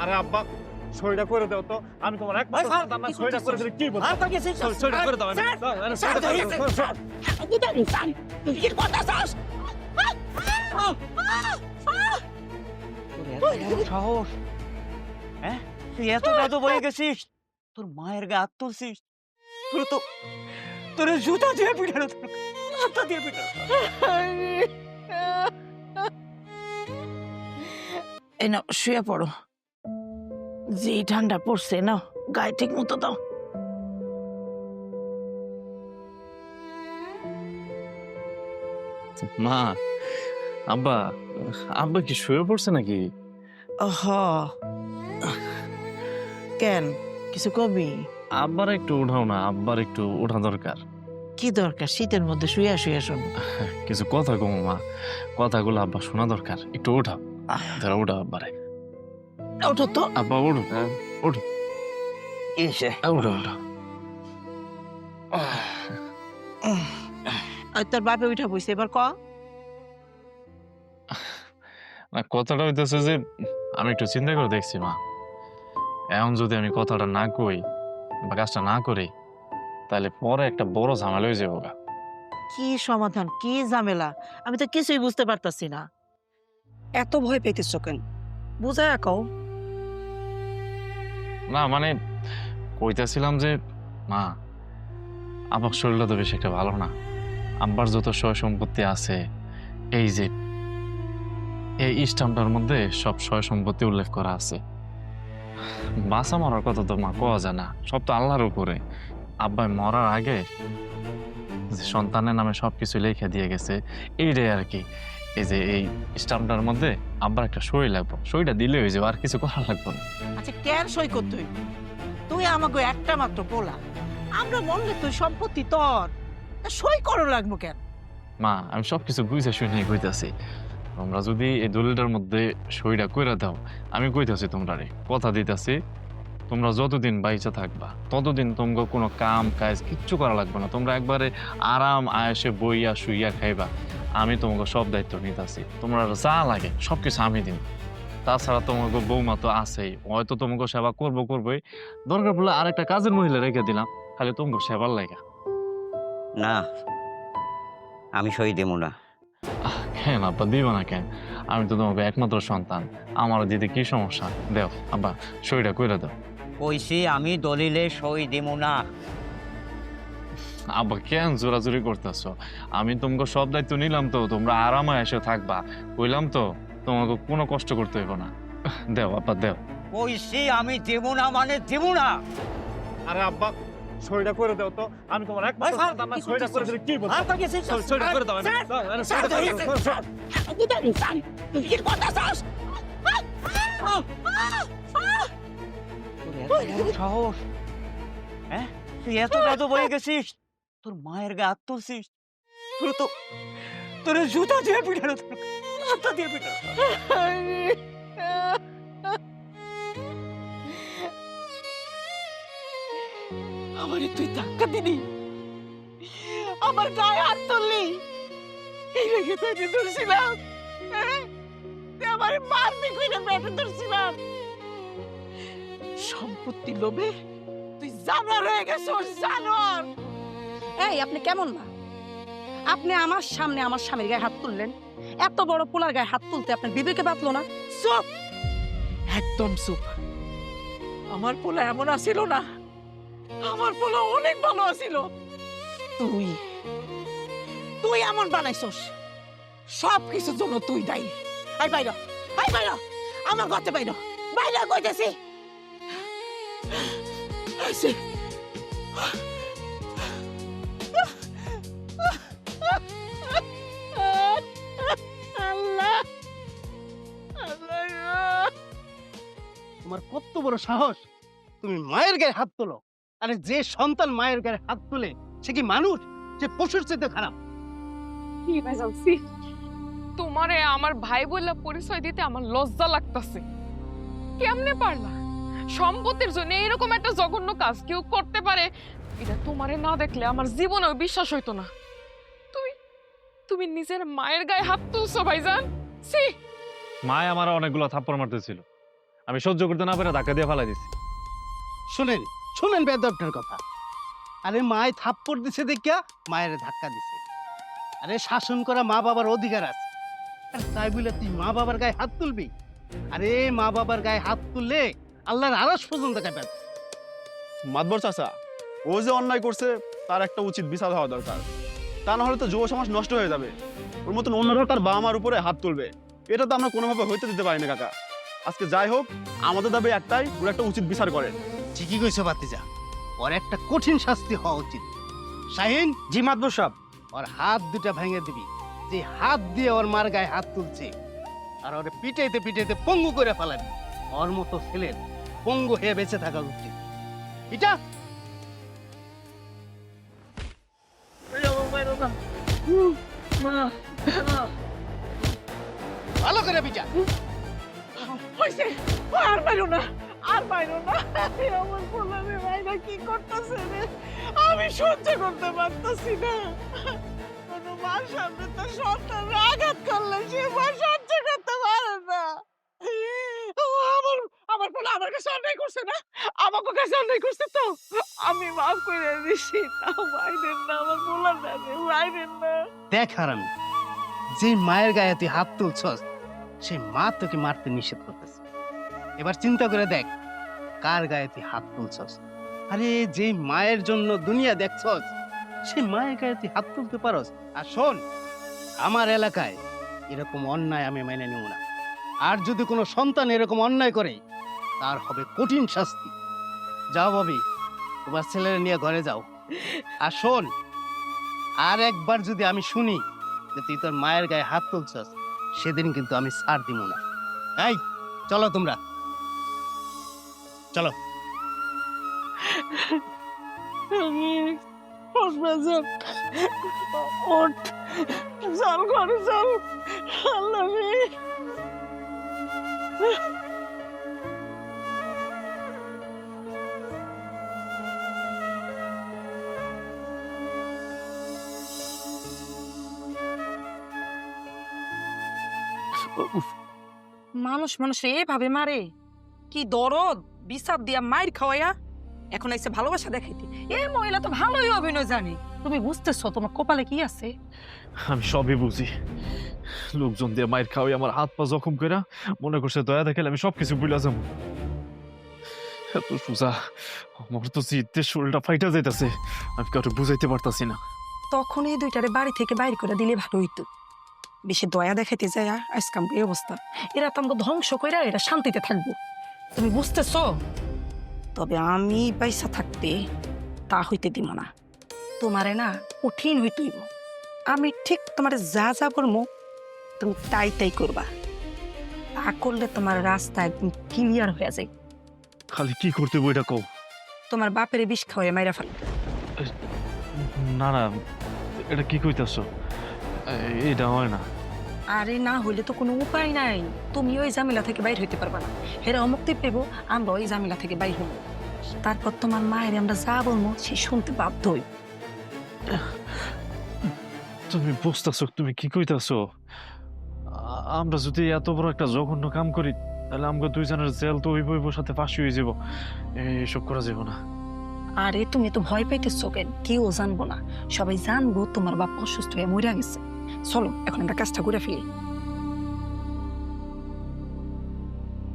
আরে আব্বা সইটা করে দাও তো, আমি তোমার একমাত্র সন্তান না, সইটা করে দিলে কি বলছো? সইটা করে দাও, সইটা করে দাও। সাহস, হ্যাঁ? তুই এত রাত বয়ে গেছিস, তোর মায়ের গায়ে হাত তুলছিস, তোর জুতা দিয়ে পিটানো, জুতা দিয়ে পিটানো। এই নাও শুয়ে পড়ো, যে ঠান্ডা পড়ছে না, গায়ে ঠিক মতো দাও। মা, আব্বা, আব্বা কি শুয়ে পড়ছে নাকি? হ কেন, কিছু কবি? আব্বার একটু উঠাও না, আব্বার একটু ওঠা দরকার। কি দরকার শীতের মধ্যে শুয়ে শুয়ে শোনো? কিছু কথা কম মা, কথাগুলো আব্বা শোনা দরকার, একটু ওঠাও। ধরো ওঠা আব্বারে। ওঠো তো। আব্বা ওঠো, ওঠো, ওঠো, ওঠো। আর তোর বাপে উঠা বইছে, এবার ক। না, কথাটা হইতেছে যে আমি একটু চিন্তা করে দেখছি মা, এখন যদি আমি কথাটা না কই বা কাজটা না করি, তাহলে পরে একটা বড় ঝামেলা হয়ে যাবো গা। কি সমাধান, কি ঝামেলা, আমি তো কিছুই বুঝতে পারতাছি না। এত ভয় পেতেছ কেন? বুঝায় কও। না মানে কইতেছিলাম যে মা, আমার শরীরটা তো বেশি একটা ভালো না। আব্বার যত সয় সম্পত্তি আছে, এই যে এই স্ট্যাম্পটার মধ্যে সব সয় সম্পত্তি উল্লেখ করা আছে। বাঁচা মরার কথা তো মা কোয়া যায় না, সব তো আল্লাহর উপরে। আব্বাই মরার আগে যে সন্তানের নামে সবকিছু লিখে দিয়ে গেছে, এইটাই আর কি। এই যে এই স্ট্যাম্পটার মধ্যে আব্বার একটা সই লাগবে, সইটা দিলে হয়ে যাবে, আর কিছু করা লাগবে না। আচ্ছা কেন সই করতে হইব? তুই আমাকে একটা মাত্র পোলা, আমরা মনলে তুই সম্পত্তি তোর, তা সই করো লাগবো কেন? মা, আমি সবকিছু বুঝে শুনে কইতাছি, তোমরা যদি এই দলিলটার মধ্যে সইটা কইরা দাও, আমি কইতাছি তোমরারে, কথা দিতাছি, তোমরা যতদিন বাইচা থাকবা ততদিন তোমরা কোনো কাম কাজ কিচ্ছু করা লাগবে না। তোমরা একবারে আরাম আয়েসে বইয়া শুইয়া খাইবা, আমি তোমাকে সব দায়িত্ব নিতাছি। তোমরা যা লাগে সবকিছু আমি দিন। তাছাড়া তোমাকে বৌমা তো আছেই, হয়তো তোমাকে সেবা করবোই, দরকার পড়লে আরেকটা কাজের মহিলা রেখে দিলাম, খালি তোমাকে সেবার লাগা। না, আমি সই দেবো না। কেন আব্বা দিবা না কেন? আমি তো তোমাকে একমাত্র সন্তান, আমার দিতে কি সমস্যা? দেও আব্বা, সইটা কইরা দাও। কইছি আমি দলিলে সই দেবো না। আব্বা কেন জোরাজোরি করতেছ? আমি তোমাকে সব দায়িত্ব নিলাম, তো তোমরা আরামে এসে থাকবা, কইলাম তো তোমাকে কোনো কষ্ট করতে হইব না। দেও আব্বা দেও। কইছি আমি দেবো না মানে দেবো না। আরে আব্বা সইটা করে দাও তো, আমি তোমার একমাত্র সন্তান না, সইটা করে দিলে কি বলছো? সইটা করে দাও, সইটা করে দাও। সাহস, হ্যাঁ? তুই এত রাত বয়ে গেছিস, তোর মায়ের গায়ে হাত তুলছিস, তোর জুতা দিয়ে পিটানো, জুতা দিয়ে পিটানো। আমারে তুই ধাক্কা দিলি, আমার গায়ে হাত তুললি, এই রেখে পেটে ধরছিলাম, হ্যাঁ? তুই আমারে মারবি কইরা পেটে ধরছিলাম। সম্পত্তি লোভে তুই জানোয়ার হয়ে গেছিস, জানোয়ার। এই আপনি কেমন না? আপনি আমার সামনে আমার স্বামীর গায়ে হাত তুললেন, এত বড় পোলার গায়ে হাত তুলতে আপনার বিবেকে বাঁধলো না? চুপ, একদম চুপ। আমার পোলা এমন আছিল না, আমার পোলা অনেক ভালো আছিল। তুই তুই এমন বানাইছস, সব কিছুর জন্য তুই দায়ী। আই বাইরা, আই বাইরা, আমার ঘরতে বাইরা, বাইরা কইতেছি। আইছে। আল্লাহ, আল্লাহ। তোমার কত বড় সাহস, তুমি মায়ের গায়ে হাত তোলো? আরে যে সন্তান মায়ের গায়ে হাত তোলে সে কি মানুষ? সে পশুর চেয়ে খারাপ। কি ভাইজানছি, তোমারে আমার ভাই বলে পরিচয় দিতে আমার লজ্জা লাগতাছে। কেমনে পারলা? সম্পত্তির জন্য এরকম একটা জঘন্য কাজ কেউ করতে পারে, এটা তোমারে না দেখলে আমার জীবনেও বিশ্বাস হইতো না। তুমি তুমি নিজের মায়ের গায়ে হাত তুলছো ভাইজান। ছি! মায় আমার অনেকগুলো থাপ্পড় মারতেছিল, আমি সহ্য করতে না পারে ধাক্কা দিয়ে ফালাই দিছি। শুনেন শুনেন বেদবটার কথা। আরে মায় থাপ্পড় দিছে দেখিয়া মায়ের ধাক্কা দিছে। আরে শাসন করা মা বাবার অধিকার আছে, আর তাই বলে তুই মা বাবার গায়ে হাত তুলবি? আরে মা বাবার গায়ে হাত তুললে আল্লাহর আরশ পর্যন্ত কাঁপে। মাতবর চাচা, ও যে অন্যায় করছে তার একটা উচিত বিচার হওয়া দরকার, তা না হলে তো যুব সমাজ নষ্ট হয়ে যাবে। ওর মতন অন্যরাও তার বাবা মার উপরে হাত তুলবে, এটা তো আমরা কোনোভাবে হইতে দিতে পারি না কাকা। আজকে যাই হোক, আমাদের দাবি একটাই, ওর একটা উচিত বিচার করেন। ঠিকই কইছো বাতিজা, ওর একটা কঠিন শাস্তি হওয়া উচিত। শাহিন, জি মাতবর সাহেব। ওর হাত দুটা ভেঙে দিবি, যে হাত দিয়ে ওর মার গায়ে হাত তুলছে, আর ওরে পিটাইতে পিটাইতে পঙ্গু করে ফেলাবি। ওর মতো ছেলের পঙ্গু হয়ে বেঁচে থাকা উচিত। এটা ভালো করে পিটা। হইছে, আর মারো না, আর মারো না। আমার পোলারে ভাইরা কি করতেছে রে, আমি সহ্য করতে পারতেছি না। কোনো মার সামনে তো সন্তান আঘাত করলে সে মা সহ্য করতে পারে না। আমার আমার পোলা আমার কাছে অন্যায় করছে না, আমাকে কাছে অন্যায় করছে তো আমি মাফ করে দিছি। তাও বাইরের না, আমার পোলার না, বাইরের না। দেখ হারামি, যে মায়ের গায়ে তুই হাত তুলছস সেই মা তোকে মারতে নিষেধ করতেছে। এবার চিন্তা করে দেখ কার গায়ে তুই হাত তুলছস। আরে যে মায়ের জন্য দুনিয়া দেখছস সেই মায়ের গায়ে তুই হাত তুলতে পারস। আর শোন, আমার এলাকায় এরকম অন্যায় আমি মেনে নেব না। আর যদি কোনো সন্তান এরকম অন্যায় করে তার হবে কঠিন শাস্তি। যাও ভাবি, তোমার ছেলেরা নিয়ে ঘরে যাও। আর শোন, আর একবার যদি আমি শুনি যে তুই তোর মায়ের গায়ে হাত তুলছস, সেদিন কিন্তু আমি ছাড় দিব না। এই চলো তোমরা, চলো। ওঠ, চল ঘরে চল। আল্লাহ রে। মানুষ মানুষে এভাবে মারে? কি দরদ, বিচার দিয়া মাইর খাওয়াইয়া এখন আইসে ভালোবাসা দেখাইতে। এই মহিলা তো ভালোই অভিনয় জানে। তুমি বুঝতেছো তোমার কপালে কি আছে? আমি সবই বুঝি। লোকজন দিয়ে মায়ের খাওয়াই আমার হাত পা জখম করে মনে করছে দয়া দেখালে আমি সবকিছু ভুলে যাবো। এত সোজা আমার তো জিততে শরীরটা ফাইটা যাইতেছে, আমি কাউকে বুঝাইতে পারতাছি না। তখন এই দুইটারে বাড়ি থেকে বাইরে করে দিলে ভালো হইতো। বেশি দয়া দেখাইতে যায় আজকাম এই অবস্থা। এরা তো আমাকে ধ্বংস করে এরা শান্তিতে থাকবো, তুমি বুঝতেছো? তবে আমি পয়সা থাকতে তা হইতে দিব না। তোমারে না কঠিন হইতেইব। আমি ঠিক তোমার যা যা করবো তুমি তাই তাই করবা। তা করলে তোমার রাস্তা একদম ক্লিয়ার হয়ে যায়। খালি কি করতে বইটা কও। তোমার বাপের বিষ খাওয়াই মাইরা ফেল। না না, এটা কি কইতাছো? এটা হয় না। আরে না হইলে তো কোনো উপায় নাই। তুমি ওই ঝামেলা থেকে বাইর হইতে পারবা না। হেরা অমুক্তি পেব, আমরা ওই ঝামেলা থেকে বাইর হইব। তারপর তোমার মায়ের আমরা যা বলবো সে শুনতে বাধ্য হইব। তুমি বুঝতেছো তুমি কি কইতাছো? আমরা যদি এত বড় একটা জঘন্য কাম করি তাহলে আমরা দুইজনের জেল তো হইব, সাথে ফাঁসি হয়ে যাব। এইসব করা যাব না। আরে তুমি তো ভয় পাইতেছো কেন? কেউ জানবো না, সবাই জানবো তোমার বাপ অসুস্থ হয়ে মরে গেছে। চলো এখন আমরা কাজটা করে ফেলি।